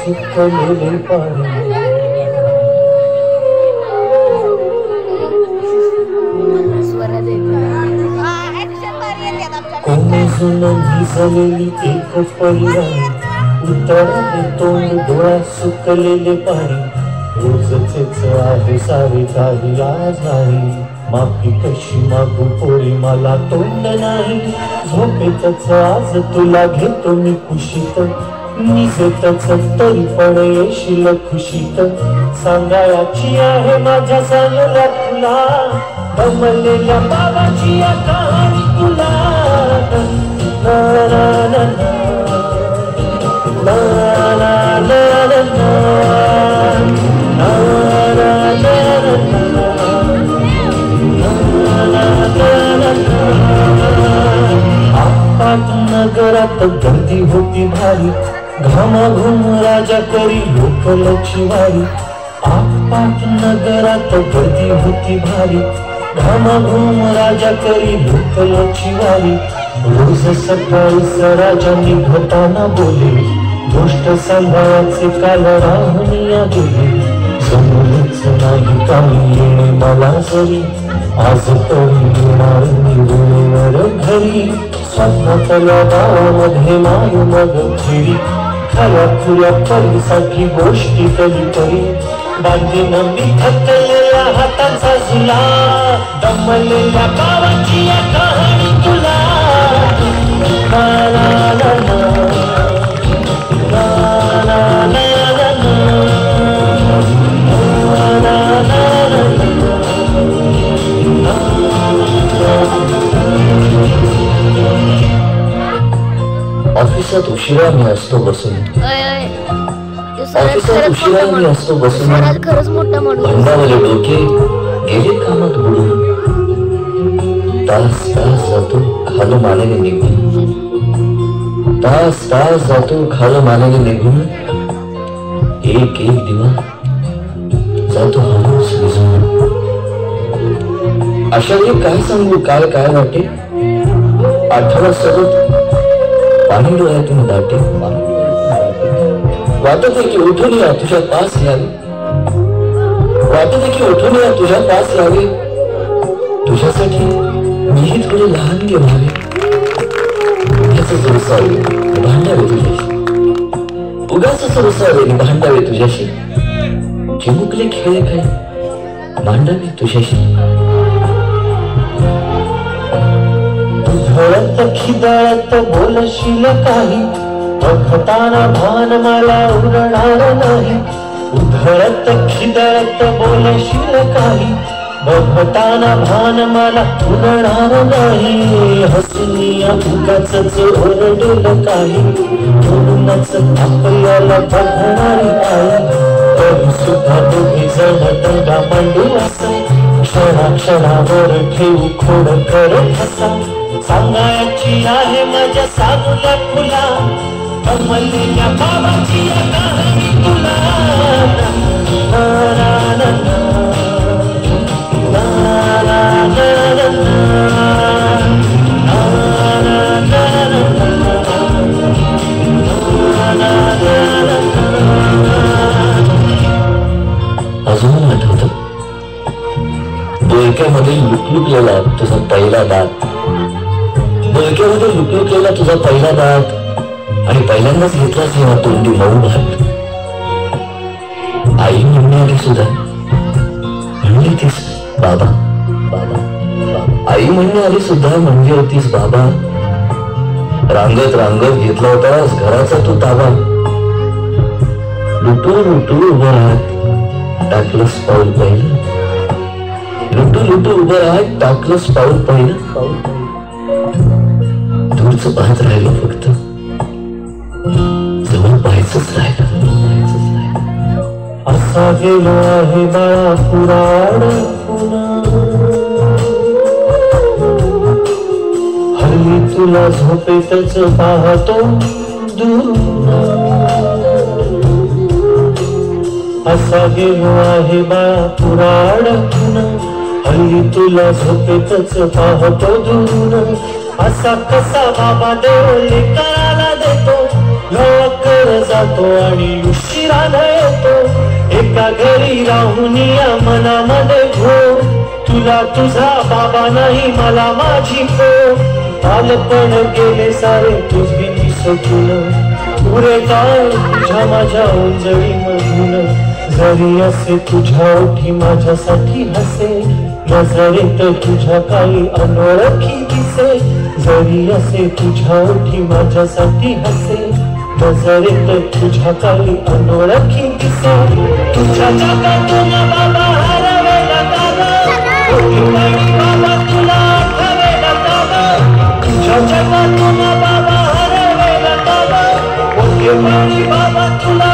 सुकलेले पाणी कोमेजून भिजलेली एकच परिणाम उतरले तोंड डोळ्यात सुकलेले पाणी रोजचेच आहे सारे काही आज नाही माफी कशी मागू पोरी मला तोंड नाही झोपेतच आज तुला घेतो मी कुशीत निजेतच तरी पण येशील खुशीत सांगायची आहे माझ्या चांगल्या तुला दमलेल्या बाबाची या कहाणी तुला ना ना ना ना ना ना नगरात गर्दी होती भारी घामाघूम राजा करी लोक लक्षवारी आपाट नगरात गर्दी होती भारी घामाघूम राजा करी लोक लक्षवारी रोज सकाळी राजांनी घटाना बोले गोष्ट सांभाळायचे काल राहुनिया गेले जमलंच नाही काही येणे मला जरी आज तरी येणार मी वेळेवर घरी स्वप्नातल्या गावामध्ये माय मग फिरी खऱ्या खुल्या परीसाठी गोष्टी कधीतरी बांधीन मी थकलेल्या हाताचा झुला दमलेल्या गावाची या कहाणी तुला ला ला ला ला ला ऑफिसात उशिरा मी असतो बसून ऑफिसात उशिरा मी असतो बसून भंडावले डोके गेले कामात बुडून तास तास जातो खालो मानेने निघून तास तास जातो खालो मानेने निघून एक एक दिवा जातो हळूच विझून अशा वेळी काय सांगू काय काय वाटे आठवडा सतत पाणी डोळ्यातून दाटे वाटत आहे की उठून या तुझ्या पास यावे वाटत आहे की उठून या तुझ्या पास यावे तुझ्यासाठी मीही थोडे लहान घेवावे याच रुसावे भांडावे तुझ्याशी उगाच रुसावे भांडावे तुझ्याशी चिमुकले खेळ काय मांडावे तुझ्याशी धडत खिदळत बोलशील काही बघताना भान मला उरणार नाही उधळत खिदळत बोलशील काही बघताना भान मला उरणार नाही हसुनिया उगाचच ओरडेल काही म्हणूनच आपल्याला बघणारी आई तरी सुद्धा दोघी जण दंगा मांडू असा क्षणाक्षणावर ठेवू खोड करत असा सांगायची आहे माझ्या सानूला तुला कमलेल्या बाबाची या कहाणी तुला ना ना ना ना ना ना अजून आठवतं डोक्यामध्ये लुकलुकलेला तुझा पहिला दात डोक्यामध्ये लुकलुकलेला तुझा पहिला दात आणि पहिल्यांदाच घेतला जेव्हा तोंडी मऊ भात आई म्हणणारी सुद्धा म्हणली तीस बाबा बाबा आई म्हणणे आली सुद्धा म्हणजे होतीस बाबा रांगत रांगत घेतला होतास घराचा तू ताबा लुटू लुटू उभं राहत टाकलंस पाऊल पहिलं लुटू लुटू उभं राहत टाकलंस पाऊल पहिलं दूरच पाहत राहिलो फक्त जवळ पाहायचंच राहिलं असा गेलो आहे बाळा पुराण हल्ली तुला झोपेतच पाहतो दूर असा गेलो आहे बाळा पुराण हल्ली तुला झोपेतच पाहतो दूर असा कसा बाबा देव लेकराला देतो लवकर जातो आणि एका घरी राहून या मनामध्ये घो, तुला तुझा बाबा नाही मला माझी को. बालपण गेले सारे तुझी विसरून, पुरे काळ तुझ्या माझ्या ओंजळी मधून. जरी असे तुझ्या ओठी माझ्यासाठी हसे, नजरेत तुझ्या काही अनोळखी दिसे. जरी असे तुझ्या ओठी माझ्यासाठी हसे, नजरेत तुझ्या काही अनोळखी दिसे. तुझ्या जगातून बाबा हरवेला का गं, बाबा तुला आठवेला का गं. तुझ्या जगातून बाबा हरवेला का गं, बाबा तुला